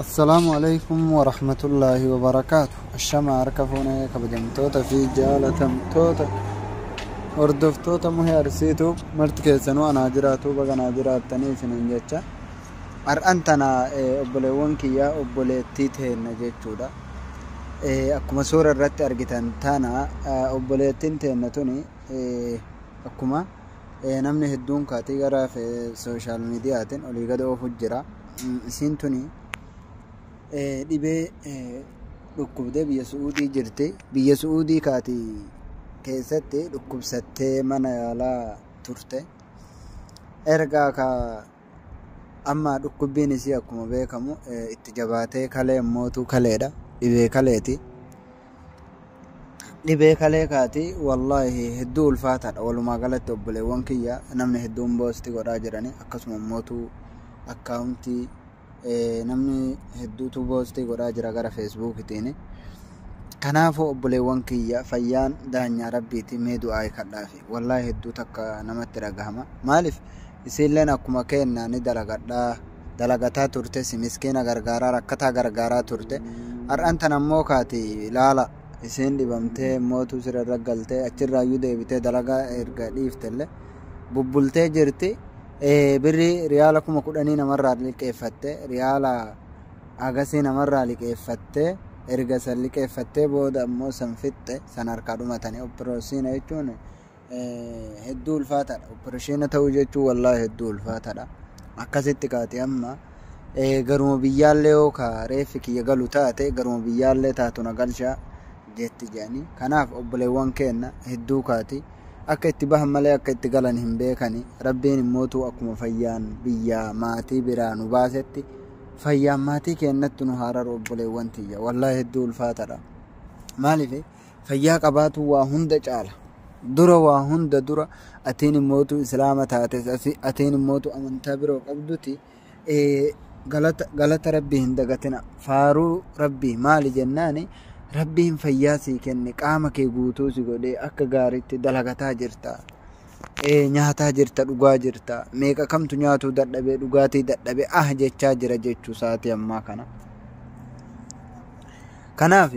السلام عليكم ورحمة الله وبركاته. الشمع ركفونا كبجمتوتا في جالة توتا وردفتوتا مهي أرسيتو مرتكيسنو أنا جراتو بغنا جراتني سننجتشا أرأنتنا أبوليوان كيا أبوليتي تهين نجتشودا أكما سورة الرت أرغتان تانا أبوليتين تهين نتوني أكما نمني هدون كاتي غرا في سوشال ميدياتين أولي غدو فجرا سنتوني dhibee dhukkubdee biyya Suudii jirti. Biyya Suudii kaati keessatti dhukkubsattee mana yaalaa turte. Ergaa ka amma dhukkubbiin isii akkuma beekamu itti jabaatee kalee mootuu kaleedha. Dhibee kaleeti. Dhibee kalee kaati wallahi hedduu ulfaataadha. Walumaa galatti obboleewwan kiyya namni hedduun boosti godhaa jirani akkasuma mootuu akkaawuntii namni hedduutu boostii godhaa jira gara feesbuukitiin. Kanaafuu obboleewwan kiyya fayyaan daanyaa rabbiiti mee du'aa kadhaafi wallahi hedduu takka namatti dhagahama. Maaliif isiilleen akkuma keenna ni dalagataa turte, si miskiina gargaaraa rakkataa gargaaraa turte. Har'aan tan ammoo kaati ilaala isiin dhibamtee mootuu sirra raggaltee achirraayyuu deebitee dalagaa erga dhiiftellee bubbultee jirti. Birri riyaala 10,000 namarraa liqeeffatte riyaala agasii namarraa liqeeffatte erga san liqeeffattee booda ammoo san fixxe san harkaa dhumatanii opereeshina jechuun hedduu ulfaataadha. Opereeshina ta'uu jechuun wallahi hedduu ulfaataadha. Akkasitti kaati amma garuma biyyaallee yoo ka reeffi kiyya galu taate garuma biyyaallee taatu na galchaa jetti jedhanii. Kanaaf obboleewwan keenna hedduu kaati akka itti bahan malee akka itti galan hin beekani. Rabbiin immootu akkuma fayyaan biyya maatii biraa nu baasetti fayyaan maatii keenyatti nu hararu obboleewwan tiyya wallahi hedduu ulfaataadha. Maaliif fayyaa qabaatu waa hunda caala dura waa hunda dura atiin immootu islaama taates atiin immootu amantaa biroo qabduti galata rabbii hin dagatina. Faaruu rabbii maali jennaani rabbiin fayyaa sii kenne qaama kee guutuu si godhee akka gaariitti dalagataa jirta, nyaataa jirta, dhugaa jirta. Meeqa kamtu nyaatuu dadhabee dhugaatii dadhabee jechaa jira jechuu saatii ammaa kana. Kanaaf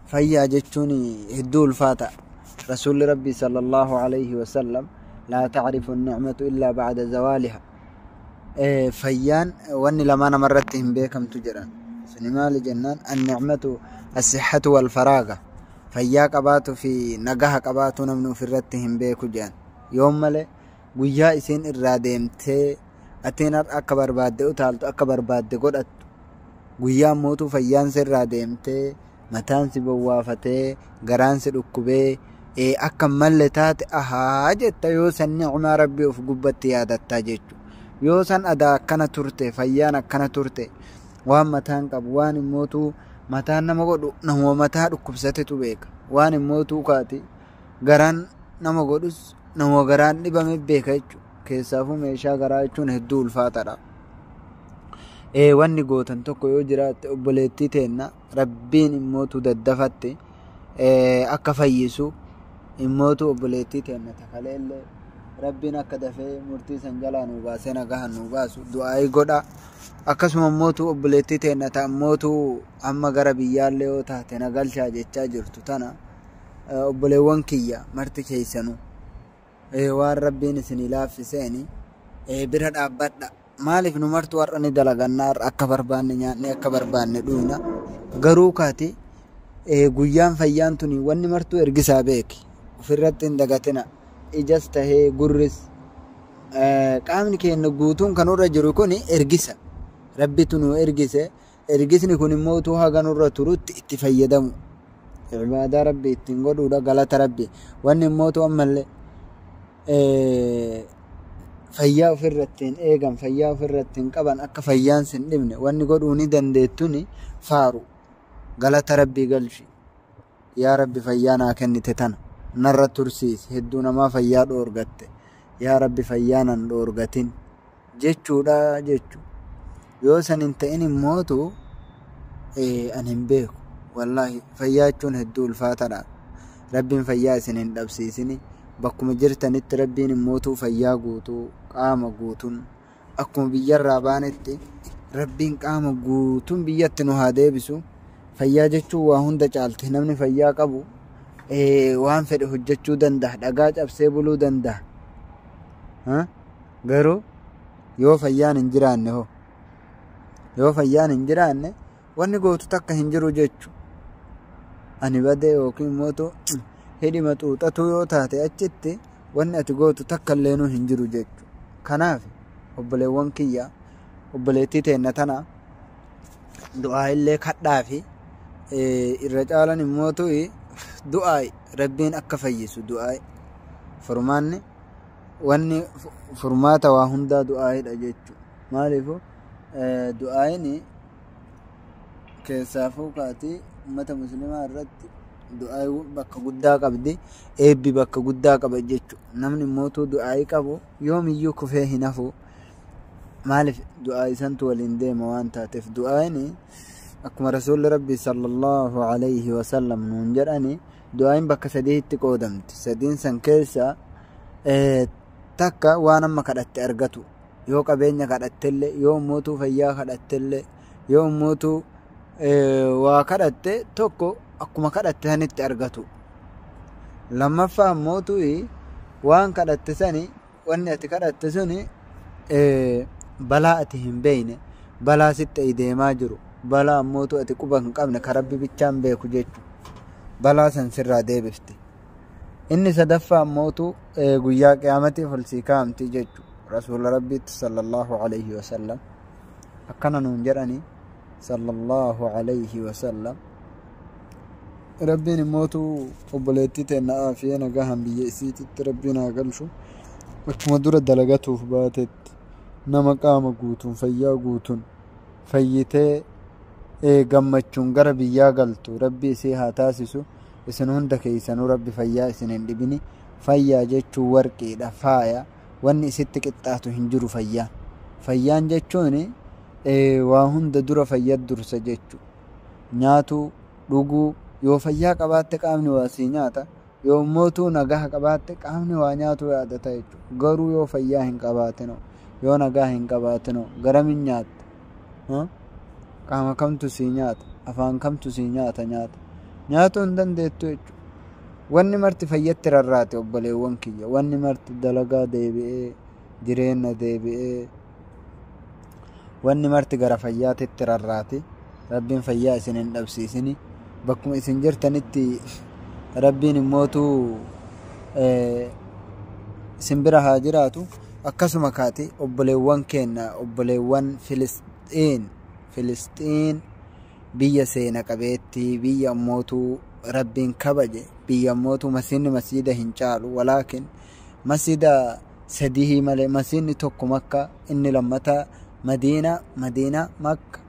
fayyaa jechuun hedduu ulfaata. Rasuulli rabbii sallallahu alayhi wa sallam laa tacrifu an-ni'matu illaa ba'da zawaaliha. Fayyaan wanni lama namarratti hin beekamtu jedhan. Suni maali jennaan an-ni'matu الصحة والفراغ. فيا قباتو في نجاح قباتو نمنو في الرتهم بيكو جان يوم ملي ويا إسين الرادم تي أتينر أكبر بعد وتالتو أكبر بعد قد ويا موتو فيان سر رادم تي متان سي بوافته غران سي ركبه أكمل تات أحاجت يوسن نعم ربي في قبتي هذا التاجج يوسن أدا كنا ترته فيانا كنا ترته وهم متان قبوان موتو mataan nama godhu nama mataa dhukkubsatetu beeka. Waan immootu kaati garaan nama godhus nama garaan dhibame beeka jechuudha. Keessaafuu meeshaa garaa jechuun hedduu ulfaataadha. Wanni gootan tokko yoo jiraatte obboleettii teenna rabbiin immootu daddafatte akka fayyisu immootu obboleettii teenna takaleellee rabbiin akka dafee murtii san jalaa nu baasee nagahan nu baasu du'aayii godha. Akkasuma mootu obboleettii teenna ta'a mootu amma gara biyyaallee yoo taate na galchaa jechaa jirtu tana obboleewwan kiyya marti keessanu waan rabbiin isinii laaffiseeni bira dhaabbadha. Maaliif nu martu warra ni dalagannaa akka barbaanne nyaanne akka barbaanne dhuyna garuu kaati guyyaan fayyaan tuni wanni martuu ergisaa beeki ofirratti hin dagatina. Ijas tahee gurris qaamni keenya guutuun kanurra jiru kun ergisa. Rabbitu nu ergise ergisni kun immoo tu haga nurra turutti itti fayyadamu ibaadaa rabbi ittiin godhuudha galata rabbi. Wanni immoo tu ammallee fayyaa ofirrattiin eegan fayyaa ofirrattiin qaban akka fayyaan sin dhibne wanni godhuu ni dandeettuni faaru galata rabbii galchi. Yaa rabbi fayyaa naa kennite tana narra tursiisi hedduu namaa fayyaa dhoorgatte yaa rabbi fayyaa nan dhoorgatin jechuudha jechu. Yoo san hin ta'in immootu an hin beeku wallahi fayyaa jechuun hedduu ulfaataadha. Rabbiin fayyaa isin hin dhabsiisini. Bakkuma jirtanitti rabbiin immootu fayyaa guutuu qaama guutuun akkuma biyyarraa baanetti rabbiin qaama guutuun biyyatti nu haa deebisu. Fayyaa jechuun waa hunda caalti. Namni fayyaa qabu waan fedhe hojjechuu danda'a. Dhagaa cabsee buluu danda'a. Garuu yoo fayyaan hin jiraanne hoo? Yoo fayyaan hin jiraanne wanni gootu takka hin jiru jechuudha. Ani badee yookiin immoo hidhima xuuxatu yoo taate achitti wanni ati gootu takka illeenuu hin jiru jechuudha. Kanaaf obboleewwan kiyya obboleettii teenna tana du'aa illee kadhaa fi irra caalan immoo du'aa rabbiin akka fayyisu du'aa furmaanni wanni furmaata waa hundaa du'aa'idha jechuudha. Maaliifuu du'aayin keessaafuu kaatii ummata muslimaa irratti du'aa bakka guddaa qabdi. Eebbi bakka guddaa qaba jechuudha. Namni immoo du'aa qabu yoomiyyuu kufee hin hafu. Maaliif du'aa isantu waliin deema waan taateef du'aayin akkuma rasuulli rabbii sallallahu alayhi wa sallam nuun jedhani du'aayin bakka sadiitti qoodamti. Sadiin san keessa takka waan amma kadhatte argatu. Yoo qabeenya kadhattellee, yoo mootuu fayyaa kadhattellee, yoo mootuu waa kadhatte tokko akkuma kadhatte sanitti argatu. Lammaffaa mootuu waan kadhatte sani wanni ati kadhatte suni balaa ati hin beeyne balaa sitti deemaa jiru balaa mootuu ati quba hin qabne ka rabbi bichaan beeku jechuudha. Balaa san sirraa deebifti. Inni sadaffaa mootuu guyyaa qiyaamatiif ol sii kaa'amti jechuudha. Rasuula rabbiitti sallallahu alayhi wa sallam akkana nuun jedhani sallallahu alayhi wa sallam. Rabbiin mootuu obboleettii teenna aafiyee nagahan biyya isiititti rabbiin haa galchu. Akkuma dura dalagatuuf baatetti nama qaama guutuun fayyaa guutuun fayyitee gammachuun gara biyyaa galtu rabbi isii haa taasisu. Isin hunda keessanuu rabbi fayyaa isin hin dhibini. Fayyaa jechuun warqiidha, faaya. Wanni isitti qixxaatu hin jiru fayyaan. Fayyaan jechuun waa hunda dura fayyad dursa jechuudha. Nyaatuu, dhuguu yoo fayyaa qabaatte qaamni waa sii nyaata. Yoo mootuu nagaa qabaatte qaamni waa nyaatu yaadata jechuudha. Garuu yoo fayyaa hin qabaatinoo, yoo nagaa hin qabaatinoo garamin nyaatta? Qaama kamtu sii nyaata? Afaan kamtu sii nyaata? Nyaatuu hin dandeettu jechuudha. Wanni marti fayyatti rarraate obboleewwan kiyya. Wanni marti dalagaa deebi'ee, jireenya deebi'ee, wanni marti gara fayyaatitti rarraate. Rabbiin fayyaa isin hin dhabsiisini. Bakkuma isin jirtanitti rabbiin immootu isin bira haa jiraatu. Akkasuma kaati obboleewwan keenya obboleewwan Filisxiin biyya seena qabeetti biyya immootu rabbiin kabaje biyya immootu masjidni masjida hin caalu walaakin masjida sadii malee masjidni tokko Makka inni lammata Madiina Makka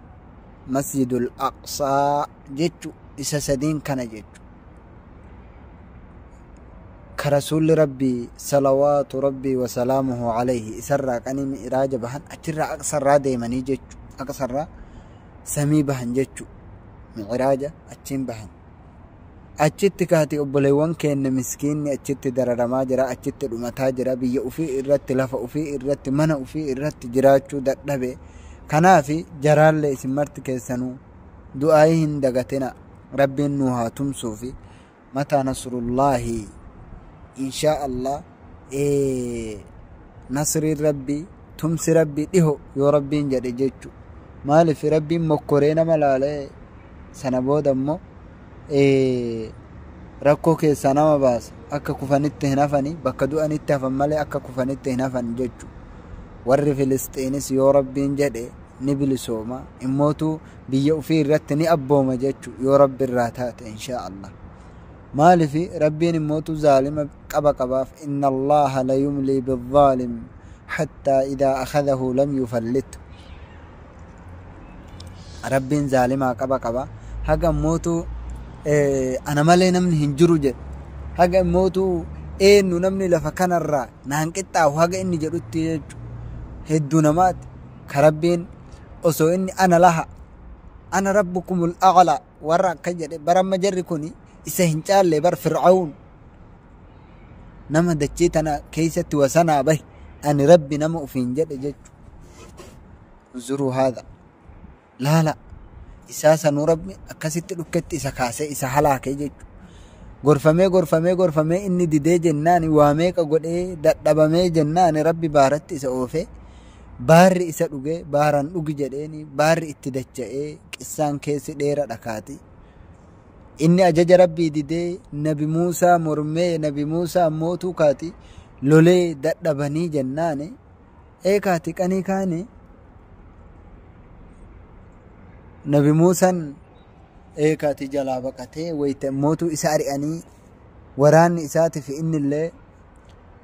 masjidul Aqsaa jechu isa sadiin kana jechu ka rasuulli rabbii salawaatu rabbii wa salaamuhu alayhi isarraa qanii mi'raaja bahan achirraa aqsarraa deemanii jechu aqsarraa samii bahan jechu mi'raaja achiin bahan. Achitti kaati obboleewwan keenya miskiinni achitti dararamaa jira, achitti dhumataa jira, biyya ufii irratti lafa ufii irratti mana ufii irratti jiraachuu dadhabe. Kanaaf jaraallee isin marti keessanuu du'aayii hin dagatina. Rabbiin nu haa tumsuufi mataa nasrullaahi inshaa Allah nasrii rabbii tumsi rabbii dhiho yoo rabbiin jedhe jechu. Maaliif rabbiin mokkoree nama laalee sana booda immoo rakkoo keessaa nama baasa. Akka kufanitti hin hafani, bakka du'anitti hafan malee akka kufanitti hin hafan jechu. Warri Filisxiinis yoo rabbiin jedhe ni bilisooma, immootu biyya ufii irratti ni abbooma jechu yoo rabbi irraa taate inshaa Allah. Maaliif rabbiin immootu zaalima qabaaf inna Allaha la yumlii bizzaalim hattaa idaa akhadahu lam yufallitu. Rabbiin zaalimaa qaba haga immootu ana malee namni hin jiru jedhe haga immootu eenyu namni lafa kanarraa naan qixxaawu haga inni jedhutti jechu hedduu namaati. Ka rabbiin osoo inni ana rabbukumul a'laa warra akka jedhe baramma jarri kuni isa hin caalle bar Fir'aun nama dachee tana keessatti wasanaa bahi ani rabbi nama ufiin jedhe jechu. Zuruu haadha laala isaa sanuu rabbi akkasitti dhukketti isa kaasee isa halaakee jechuudha. Gorfamee inni didee jennaan waa meeqa godhee dadhabamee jennaan rabbi baaratti isa oofee baarri isa dhugee baaraan dhugi jedheeni baarri itti dacha'ee qissaan keessi dheera dhakaati. Inni ajaja rabbii didee nabi Muusaa mormee nabi Muusaa mootuu kaati lolee dadhabanii jennaan kaati qanii kaane nabi Muusaan kaati jalaa baqatee wayita mootuu isa ari'anii waraanni isaatiif innillee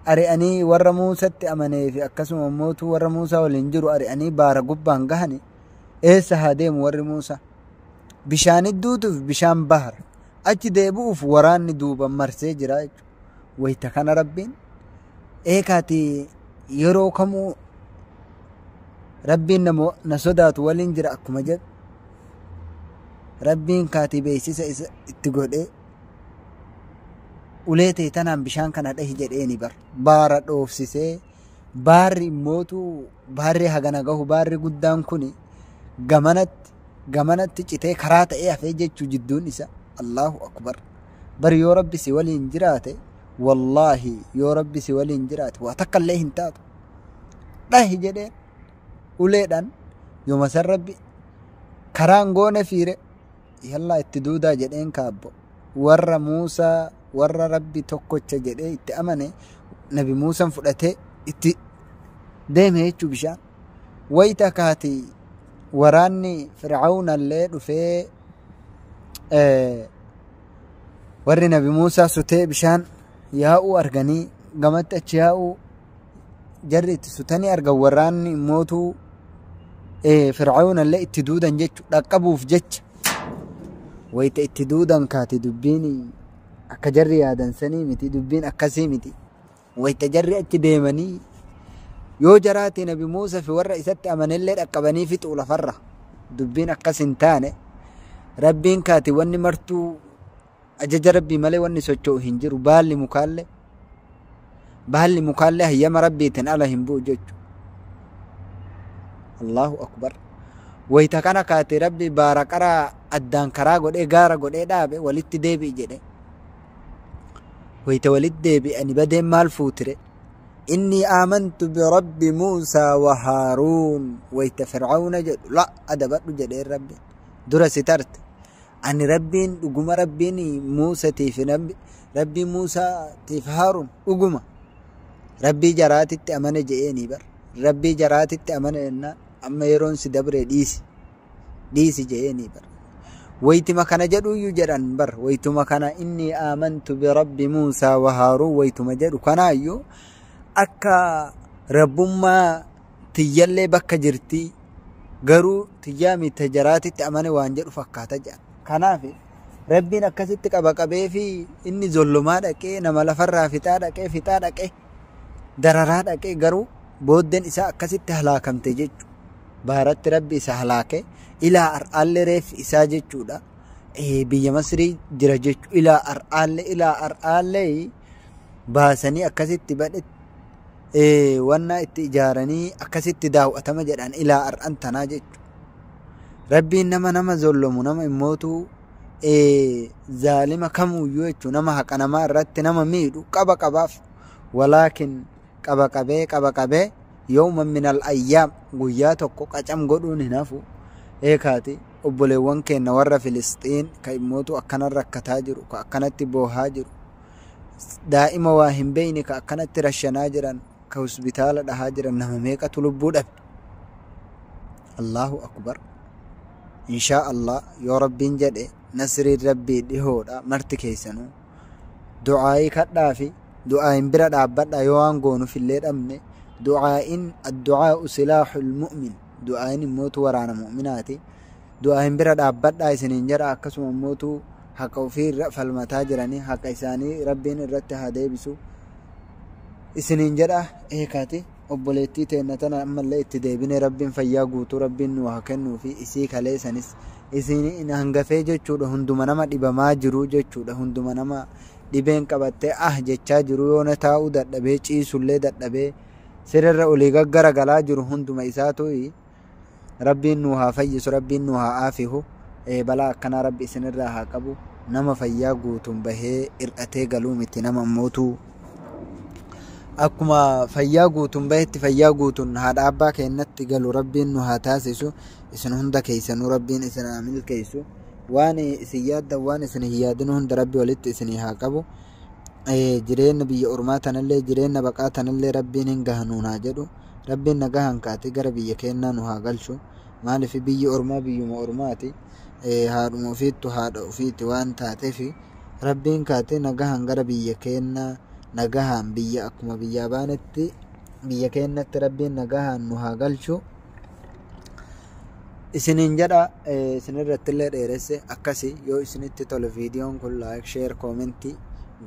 ari'anii warra Muusatti amanee fi akkasuma mootuu warra Muusaa waliin jiru ari'anii baara gubbaan gahani eessa haa deemu warri Muusaa bishaan duutuuf bishaan bahar achi deebi'uuf waraanni duuban marsee jira jechuudha. Wayita kana rabbiin kaati yeroo kamuu rabbiin na sodaatu waliin jira akkuma jedhu rabbiin kaati beeksisa isa itti godhee ulee ta'e tanaan bishaan kana dhahi jedheeni baara dhoofsisee baarri mootuu baarri hagana gahu baarri guddaan kun gamanatti citee karaa ta'ee hafee jechuu jidduun isa Allahu akbar. Bari yoo rabbi si waliin jiraate wallaahi yoo rabbi si waliin jiraate waa takka illee hin taatu dhahi jedheen uleedhaan yooma san rabbi karaan goone fiire yallaa itti duudaa jedheen kaabbo warra Muusaa warra rabbi tokkocha jedhee itti amane nabi Muusaan fudhatee itti deeme jechuu bishaan wayita kaati waraanni Fir'aawnallee dhufee warri nabi Muusaa sutee bishaan yaa'uu arganii gamatti achi yaa'uu jarri itti sutanii argan waraanni mootuu Fir'aawnallee itti duudan jechu dhaqqabuuf jecha wayita itti duudan kaati dubbiin akka jarri yaadansanii miti dubbiin akkasii miti. Wayita jarri achi deemanii yoo jaraate nabi Muusaa fi warra isatti amanellee dhaqqabanii fixuu lafarra dubbiin akkas hin taane rabbiin kaati wanni martuu ajaja rabbii malee wanni socho'u hin jiru baalli mukaallee hayyama rabbiitiin ala hin bu'u jechuudha. Allahu akbar. Wayita kana kaati rabbi baara qaraa addaan karaa godhee gaara godhee dhaabe walitti deebi'i jedhe. Wayita walitti deebi'anii badeen maal fuutire inni aamantu birabbi Muusaa wa Haaruun wayita Fir'aawna jedhu la adabadhu jedheen rabbi dura si tarte ani rabbiin dhuguma rabbiin Muusaatiif rabbiin Muusaatiif Haaruun dhuguma rabbii jaraatitti amane je'eenii rabbii jaraatitti amane ennaan amma yeroon si dabre dhiisi je'eenii wayituma kana jedhuyyuu jedhan wayituma kana inni aamantu birabbi Muusaa wa Haaruun wayituma jedhu kanaayyuu akka rabbummaa tiyyallee bakka jirtii garuu tiyyaa mita jaraatitti amane waan jedhu fakkaata jedha. Kanaaf rabbiin akkasitti qabee fi inni zollumaa dhaqee nama lafarraa fixaa dhaqee dararaa dhaqee garuu booddeen isaa akkasitti halaakamte jechuudha. Baaratti rabbi isa halaake ilaa ar'aallee reef isaa jechuudha. Biyya Masrii jira jechuudha. Ilaa ar'aallee baasanii akkasitti wannaa itti ijaaranii akkasitti daawwatama jedhan ilaa ar'an tanaa jechuudha. Rabbiin nama zollomu nama immootu zaalima kamuyyuu jechuudha. Nama haqa namaa irratti nama miidhu qabaaf walaakin qabee yawman minal ayyaam guyyaa tokko qacam godhuun hin hafu. Kaati obboleewwan keenya warra Filisxiin ka immootu akkanan rakkataa jiru ka akkanatti boohaa jiru daa'ima waa hin beeyne ka akkanatti rashanaa jiran ka hospitaala dhahaa jiran nama meeqatu lubbuu dhabe. Allahu akbar. Inshaa Allah yoo rabbiin jedhe nasriin rabbii dhihoodha marti keessanuu du'aayii kadhaa fi du'aayin bira dhaabbadha yoo waan goonuuf illee dhabne du'aayin addu'aa'u silaahul mu'min du'aayin immootu waraana mu'minaati. Du'aayin bira dhaabbadha isiniin jedha akkasuma immootu haqa ofii irra falmataa jiranii haqa isaanii rabbiin irratti haa deebisu isiniin jedha. Kaati obboleettii teenna tana ammallee itti deebine rabbiin fayyaa guutuu rabbiin nu haa kennuu fi isii kaleessanis isiin hangafee jechuudha. Hunduma nama dhibamaa jiru jechuudha. Hunduma nama dhibeen qabattee jechaa jiru yoo na taa'uu dadhabee ciisullee dadhabee sirrirra olii gaggaragalaa jiru hunduma isaatu ربي نوها فيس ربي نوها آفه بلا كان ربي سنرها قبو نما فيا قوتم به إرأتي قلومتي نما موتو أكما فيا قوتم به فيا قوتن هذا أبا كأنت قالوا ربي نوها تاسسو إسن هند كيسنو ربي إسن عمل كيسو واني سياد واني سن هيادن هند ربي ولدت إسنها قبو jireen biyya ormaatanillee jireenya baqaatanillee rabbiin hin gahanuunaa jedhu rabbiin nagahan kaate gara biyya keenyaa nu haa galchu maaliif biyyi ormaa biyyuma ormaati haadhuma ofiittu haadha ofiitti waan taateef rabbiin kaate nagahan gara biyya keenyaa nagahan biyya akkuma biyya baanetti biyya keenyatti rabbiin nagahan nu haa galchu isiniin jedha isinirrattillee dheeresse akkasi yoo isinitti tole viidiyoon kun like share commenti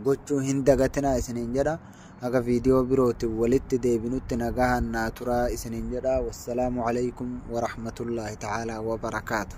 gochuu hin dagatinaa isiniin jedha aga viidiyoo birooti walitti deebinutti nagahan naa turaa isiniin jedha wassalaamu alaykum wa rahmatullahi ta'ala wa barakaatu